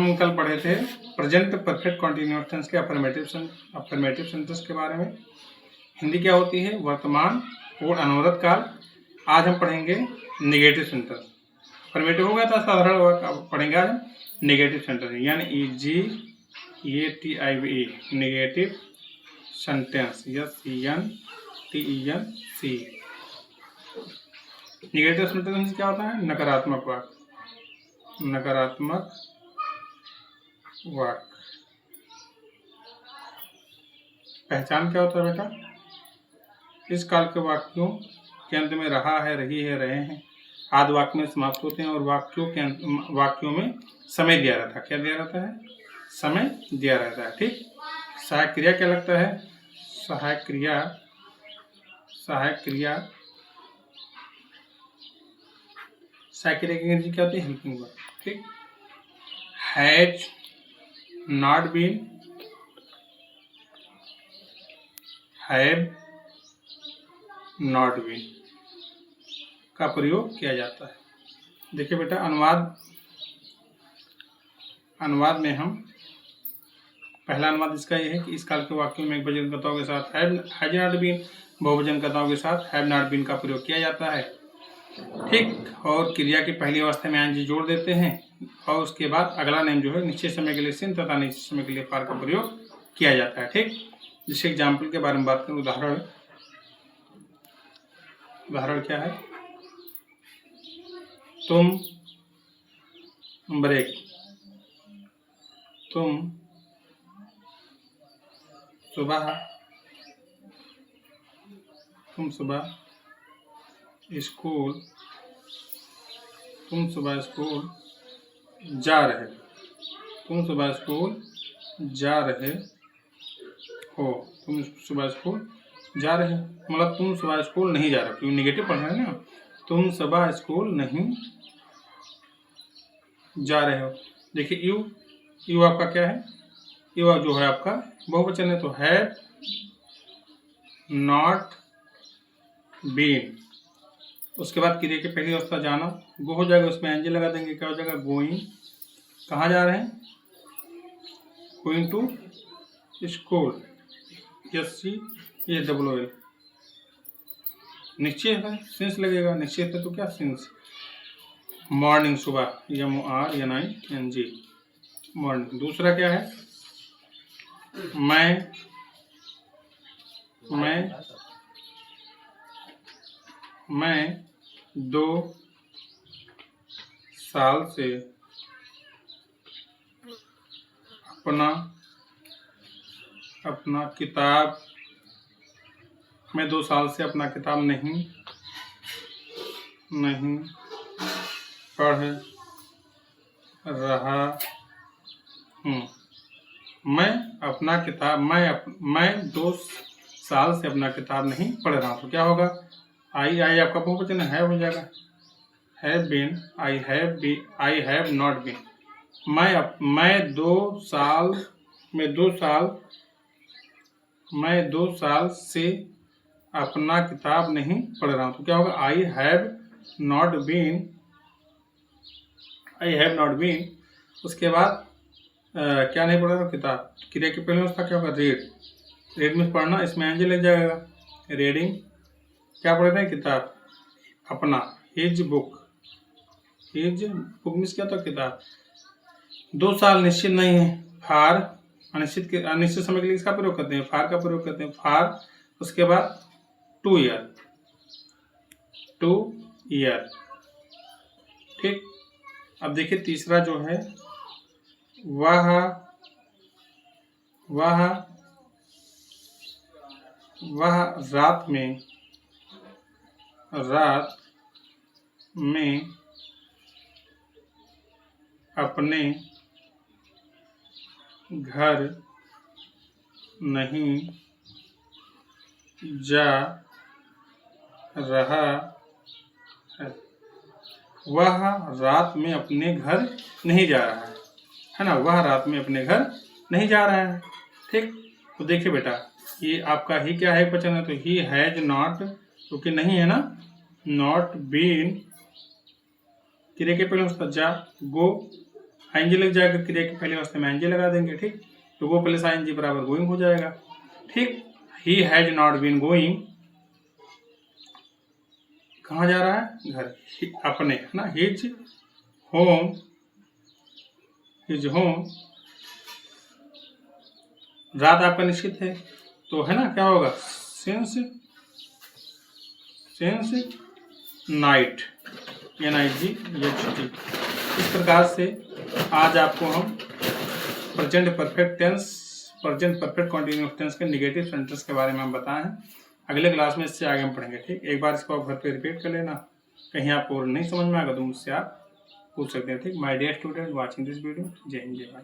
हम कल पढ़े थे प्रेजेंट परफेक्ट कॉन्टिन्यूअस टेंस के अफर्मेटिव सेंटेंस के बारे में। हिंदी क्या होती है? वर्तमान और अनवरत काल। आज हम पढ़ेंगे नेगेटिव सेंटेंस। अफर्मेटिव हो गया था साधारण, पढ़ेंगे आज हम नेगेटिव सेंटेंस, यानी NEGATIVE negative sentence, SENTENC। Negative sentence क्या होता है? नकारात्मक वाक्य। नकारात्मक वाक्य पहचान क्या होता है बेटा? इस काल के वाक्यों के अंत में रहा है, रही है, रहे हैं आदि वाक्य में समाप्त होते हैं और वाक्यों में समय दिया रहता है। क्या दिया रहता है? समय दिया रहता है। ठीक। सहायक क्रिया क्या लगता है? सहायक क्रिया की अंग्रेजी क्या होती है? Helping verb. ठीक। Has not been, have not been का प्रयोग किया जाता है। देखिए बेटा, अनुवाद में हम पहला अनुवाद इसका ये है कि इस काल के वाक्यों में एक वचन कर्ताओं के साथ हैज नॉट बीन, बहुवचन कर्ताओं के साथ हैव नॉट बीन का प्रयोग किया जाता है। ठीक। और क्रिया की पहली अवस्था में आईएनजी जोड़ देते हैं और उसके बाद अगला नेम जो है निश्चित समय के लिए सिन तथा निश्चित समय के लिए फार का प्रयोग किया जाता है। ठीक। जिसके एग्जाम्पल के बारे में बात करें, उदाहरण क्या है? तुम ब्रेक, तुम सुबह स्कूल जा रहे, तुम सुबह स्कूल जा रहे हो, तुम सुबह स्कूल जा रहे हो, मतलब तुम सुबह स्कूल नहीं जा रहे, क्यों नेगेटिव पढ़ना है ना। तुम सुबह स्कूल नहीं जा रहे हो। देखिए यू आपका क्या है? यू जो है आपका बहुवचन है, तो हैव नॉट बीन। उसके बाद क्रिया की पहली अवस्था जाना, गो हो जाएगा, उसमें एनजी लगा देंगे, क्या हो जाएगा? गोइंग। कहाँ जा रहे हैं? Going to school, SCHOOL। निश्चय है, सिंस लगेगा, निश्चित है तो क्या? सिंस। मॉर्निंग, सुबह, MORNING, मॉर्निंग। दूसरा क्या है? मैं 2 साल से अपना किताब, मैं 2 साल से अपना किताब नहीं पढ़ रहा हूँ। मैं 2 साल से अपना किताब नहीं पढ़ रहा हूँ, तो क्या होगा? आई आपका बहुवचन है, हो जाएगा have been, I have not been. मैं 2 साल से अपना किताब नहीं पढ़ रहा हूँ, तो क्या होगा? I have not been. उसके बाद क्या नहीं पढ़ रहा हूँ? किताब। क्रिया की पहली अवस्था क्या होगा? रीड में पढ़ना, इसमें एनजी लग जाएगा, रीडिंग। क्या पढ़ रहे हैं? किताब अपना, हिज बुक मीन्स क्या था? किताब। 2 साल निश्चित नहीं है, फार अनिश्चित समय के लिए इसका प्रयोग करते हैं, फार का प्रयोग करते हैं, फार। उसके बाद 2 ईयर। ठीक। अब देखिए तीसरा जो है, वह रात में अपने घर नहीं जा रहा है। वह रात में अपने घर नहीं जा रहा है ना, वह रात में अपने घर नहीं जा रहा है। ठीक। तो देखिए बेटा, ये आपका ही क्या है? वचन है, तो ही हैज नॉट, क्योंकि नहीं है ना, नॉट बीन। क्रिया के पहले उसका जा, गो, आईएनजी लग जाएगा, क्रिया के पहले अवस्था में आईएनजी लगा देंगे। ठीक, तो गो प्लस आईएनजी बराबर गोइंग हो जाएगा। ठीक, he has not been going, कहाँ जा रहा है? घर, अपने, है ना। हिज होम, हिज होम, रात आपका निश्चित है तो है ना, क्या होगा? Since night, NIGHT। इस प्रकार से आज आपको हम present perfect tense, present perfect continuous tense के नेगेटिव सेंटेंस के बारे में हम बताए हैं। अगले क्लास में इससे आगे हम पढ़ेंगे। ठीक, एक बार इसको आप घर पे रिपीट कर लेना। कहीं आपको नहीं समझ में आएगा तो मुझसे आप पूछ सकते हैं। ठीक, my dear student watching this video, जय हिंद जय भारत।